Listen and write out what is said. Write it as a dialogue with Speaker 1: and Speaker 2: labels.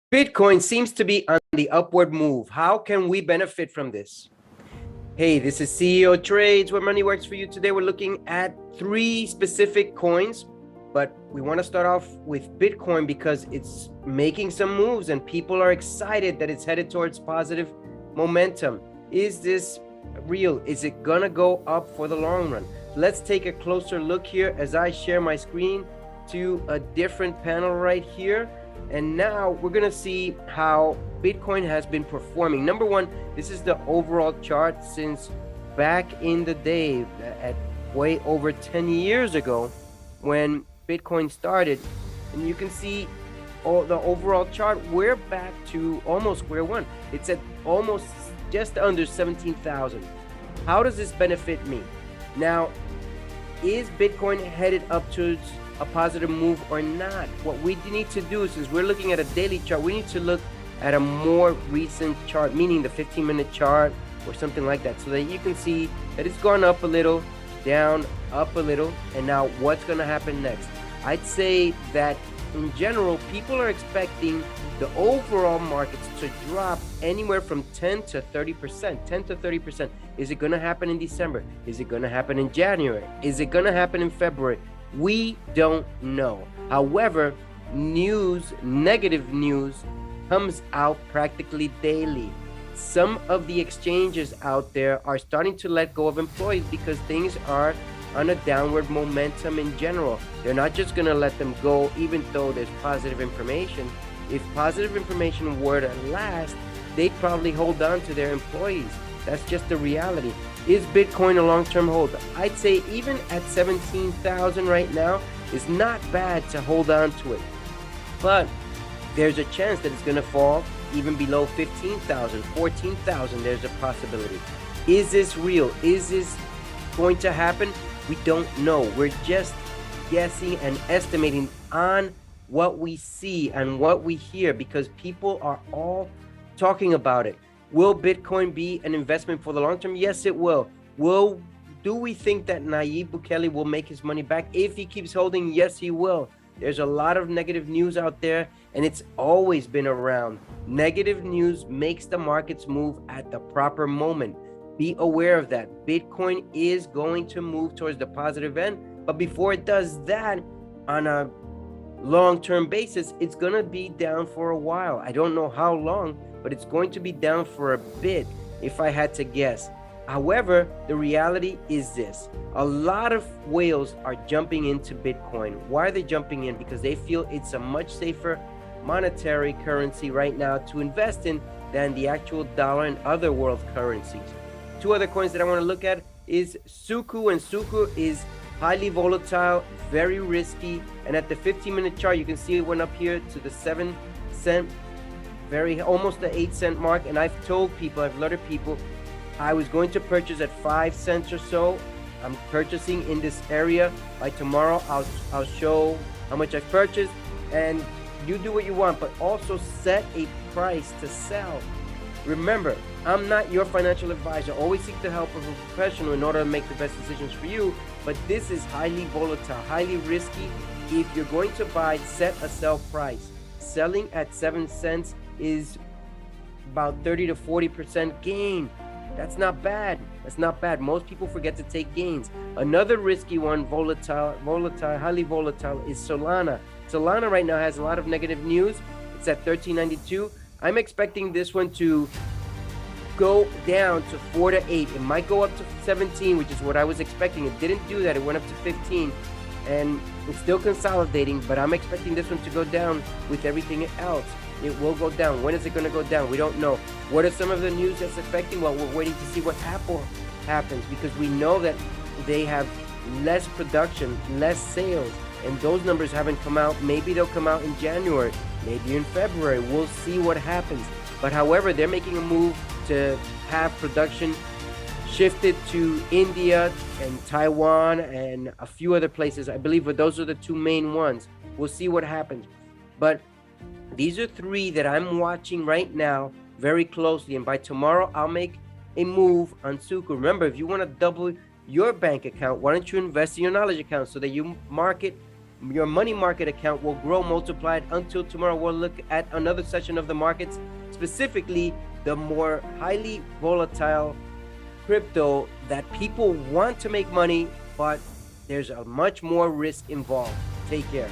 Speaker 1: Bitcoin seems to be on the upward move. How can we benefit from this? Hey, this is CeoTrades, where money works for you. Today we're looking at 3 specific coins, but we want to start off with Bitcoin because it's making some moves and people are excited that it's headed towards positive momentum. Is this real? Is it gonna go up for the long run? Let's take a closer look here as I share my screen to a different panel right here. And now we're gonna see how Bitcoin has been performing. Number one, this is the overall chart since back in the day, at way over 10 years ago when Bitcoin started. And you can see all the overall chart. We're back to almost square one. It's at almost just under 17,000. How does this benefit me? Now, is Bitcoin headed up towards a positive move or not? What we need to do, since we're looking at a daily chart, we need to look at a more recent chart, meaning the 15-minute chart or something like that, so that you can see that it's gone up a little, down, up a little, and now what's going to happen next. I'd say that in general, people are expecting the overall markets to drop anywhere from 10 to 30%. 10 to 30%. Is it going to happen in December? Is it going to happen in January? Is it going to happen in February? We don't know. However, negative news comes out practically daily. Some of the exchanges out there are starting to let go of employees because things are on a downward momentum in general. They're not just going to let them go even though there's positive information. If positive information were to last, they'd probably hold on to their employees. That's just the reality. Is Bitcoin a long-term hold? I'd say even at 17,000 right now, it's not bad to hold on to it. But there's a chance that it's going to fall even below 15,000, 14,000. There's a possibility. Is this real? Is this going to happen? We don't know. We're just guessing and estimating on what we see and what we hear because people are all talking about it. Will Bitcoin be an investment for the long term? Yes, it will. Do we think that Nayib Bukele will make his money back if he keeps holding? Yes, he will. There's a lot of negative news out there, and it's always been around. Negative news makes the markets move at the proper moment. Be aware of that. Bitcoin is going to move towards the positive end, but before it does that, on a long-term basis, it's going to be down for a while. I don't know how long, but it's going to be down for a bit if I had to guess. However, the reality is this. A lot of whales are jumping into Bitcoin. Why are they jumping in? Because they feel it's a much safer monetary currency right now to invest in than the actual dollar and other world currencies. 2 other coins that I want to look at is Suku, and Suku is highly volatile, very risky, and at the 15-minute chart, you can see it went up here to the 7 cent, almost the 8 cent mark, and I've told people, I've alerted people, I was going to purchase at 5 cents or so. I'm purchasing in this area. By tomorrow, I'll show how much I've purchased, and you do what you want, but also set a price to sell. Remember, I'm not your financial advisor. Always seek the help of a professional in order to make the best decisions for you, but this is highly volatile, highly risky. If you're going to buy, set a sell price. Selling at 7 cents is about 30 to 40% gain. That's not bad. That's not bad. Most people forget to take gains. Another risky one, volatile, highly volatile, is Solana. Solana right now has a lot of negative news. It's at 13.92. I'm expecting this one to go down to 4 to 8. It might go up to 17, which is what I was expecting. It didn't do that. It went up to 15, and it's still consolidating, but I'm expecting this one to go down with everything else. It will go down. When is it going to go down? We don't know. What are some of the news that's affecting? Well, we're waiting to see what Apple happens, because we know that they have less production, less sales, and those numbers haven't come out. Maybe they'll come out in January, maybe in February. We'll see what happens. But however, they're making a move to have production shifted to India and Taiwan and a few other places. I believe but those are the 2 main ones. We'll see what happens. But these are 3 that I'm watching right now very closely. And by tomorrow, I'll make a move on Suku. Remember, if you want to double your bank account, why don't you invest in your knowledge account so that you market your money market account will grow multiplied. Until tomorrow, we'll look at another session of the markets, specifically the more highly volatile crypto that people want to make money, but there's a much more risk involved. Take care.